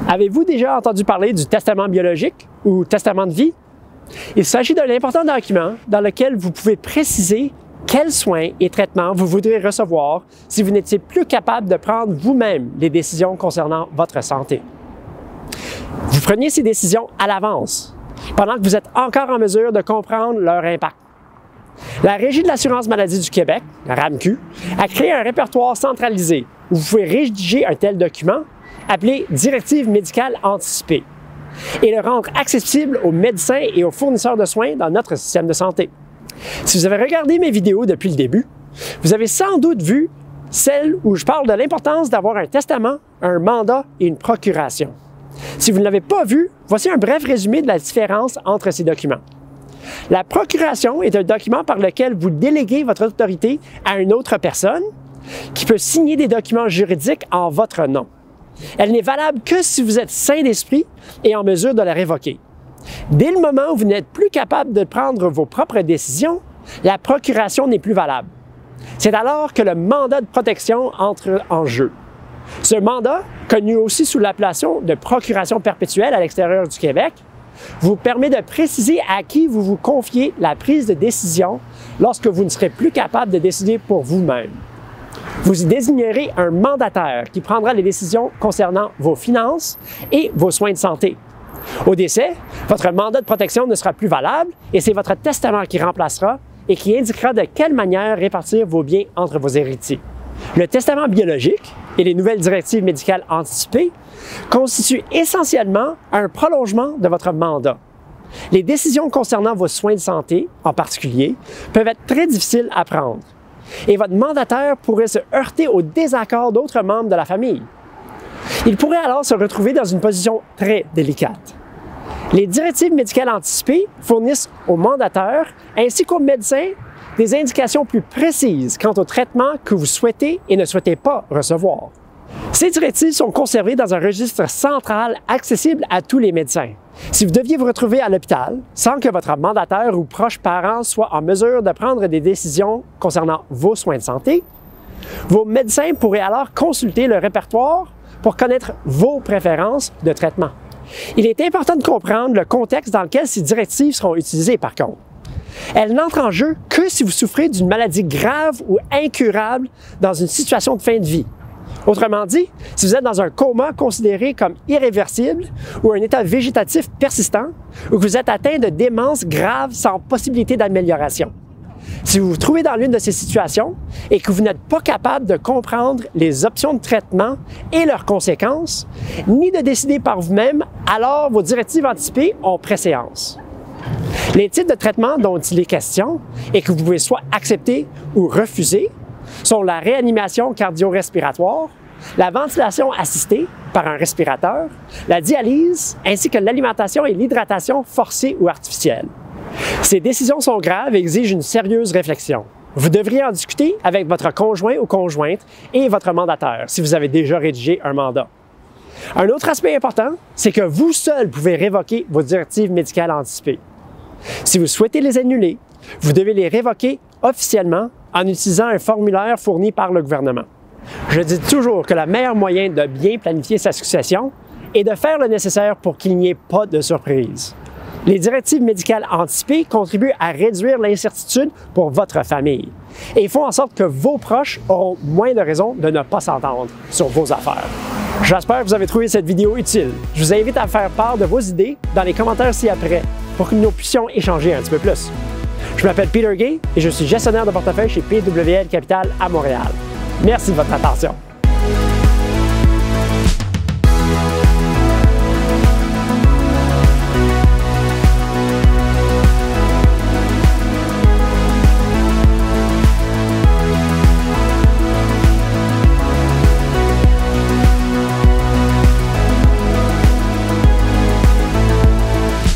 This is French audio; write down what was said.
Avez-vous déjà entendu parler du testament biologique ou testament de vie? Il s'agit d'un important document dans lequel vous pouvez préciser quels soins et traitements vous voudrez recevoir si vous n'étiez plus capable de prendre vous-même les décisions concernant votre santé. Vous preniez ces décisions à l'avance, pendant que vous êtes encore en mesure de comprendre leur impact. La Régie de l'assurance maladie du Québec, la RAMQ, a créé un répertoire centralisé où vous pouvez rédiger un tel document appelé Directive médicale anticipée et le rendre accessible aux médecins et aux fournisseurs de soins dans notre système de santé. Si vous avez regardé mes vidéos depuis le début, vous avez sans doute vu celle où je parle de l'importance d'avoir un testament, un mandat et une procuration. Si vous ne l'avez pas vu, voici un bref résumé de la différence entre ces documents. La procuration est un document par lequel vous déléguez votre autorité à une autre personne qui peut signer des documents juridiques en votre nom. Elle n'est valable que si vous êtes sain d'esprit et en mesure de la révoquer. Dès le moment où vous n'êtes plus capable de prendre vos propres décisions, la procuration n'est plus valable. C'est alors que le mandat de protection entre en jeu. Ce mandat, connu aussi sous l'appellation de procuration perpétuelle à l'extérieur du Québec, vous permet de préciser à qui vous vous confiez la prise de décision lorsque vous ne serez plus capable de décider pour vous-même. Vous y désignerez un mandataire qui prendra les décisions concernant vos finances et vos soins de santé. Au décès, votre mandat de protection ne sera plus valable et c'est votre testament qui remplacera et qui indiquera de quelle manière répartir vos biens entre vos héritiers. Le testament biologique et les nouvelles directives médicales anticipées constituent essentiellement un prolongement de votre mandat. Les décisions concernant vos soins de santé, en particulier, peuvent être très difficiles à prendre. Et votre mandataire pourrait se heurter au désaccord d'autres membres de la famille. Il pourrait alors se retrouver dans une position très délicate. Les directives médicales anticipées fournissent au mandataire ainsi qu'aux médecins des indications plus précises quant au traitement que vous souhaitez et ne souhaitez pas recevoir. Ces directives sont conservées dans un registre central accessible à tous les médecins. Si vous deviez vous retrouver à l'hôpital sans que votre mandataire ou proche parent soit en mesure de prendre des décisions concernant vos soins de santé, vos médecins pourraient alors consulter le répertoire pour connaître vos préférences de traitement. Il est important de comprendre le contexte dans lequel ces directives seront utilisées par contre. Elles n'entrent en jeu que si vous souffrez d'une maladie grave ou incurable dans une situation de fin de vie. Autrement dit, si vous êtes dans un coma considéré comme irréversible ou un état végétatif persistant ou que vous êtes atteint de démence grave sans possibilité d'amélioration. Si vous vous trouvez dans l'une de ces situations et que vous n'êtes pas capable de comprendre les options de traitement et leurs conséquences, ni de décider par vous-même, alors vos directives anticipées ont préséance. Les types de traitements dont il est question et que vous pouvez soit accepter ou refuser sont la réanimation cardio-respiratoire, la ventilation assistée par un respirateur, la dialyse ainsi que l'alimentation et l'hydratation forcée ou artificielle. Ces décisions sont graves et exigent une sérieuse réflexion. Vous devriez en discuter avec votre conjoint ou conjointe et votre mandataire si vous avez déjà rédigé un mandat. Un autre aspect important, c'est que vous seul pouvez révoquer vos directives médicales anticipées. Si vous souhaitez les annuler, vous devez les révoquer officiellement en utilisant un formulaire fourni par le gouvernement. Je dis toujours que le meilleur moyen de bien planifier sa succession est de faire le nécessaire pour qu'il n'y ait pas de surprise. Les directives médicales anticipées contribuent à réduire l'incertitude pour votre famille et font en sorte que vos proches auront moins de raisons de ne pas s'entendre sur vos affaires. J'espère que vous avez trouvé cette vidéo utile. Je vous invite à faire part de vos idées dans les commentaires ci-après pour que nous puissions échanger un petit peu plus. Je m'appelle Peter Gay et je suis gestionnaire de portefeuille chez PWL Capital à Montréal. Merci de votre attention.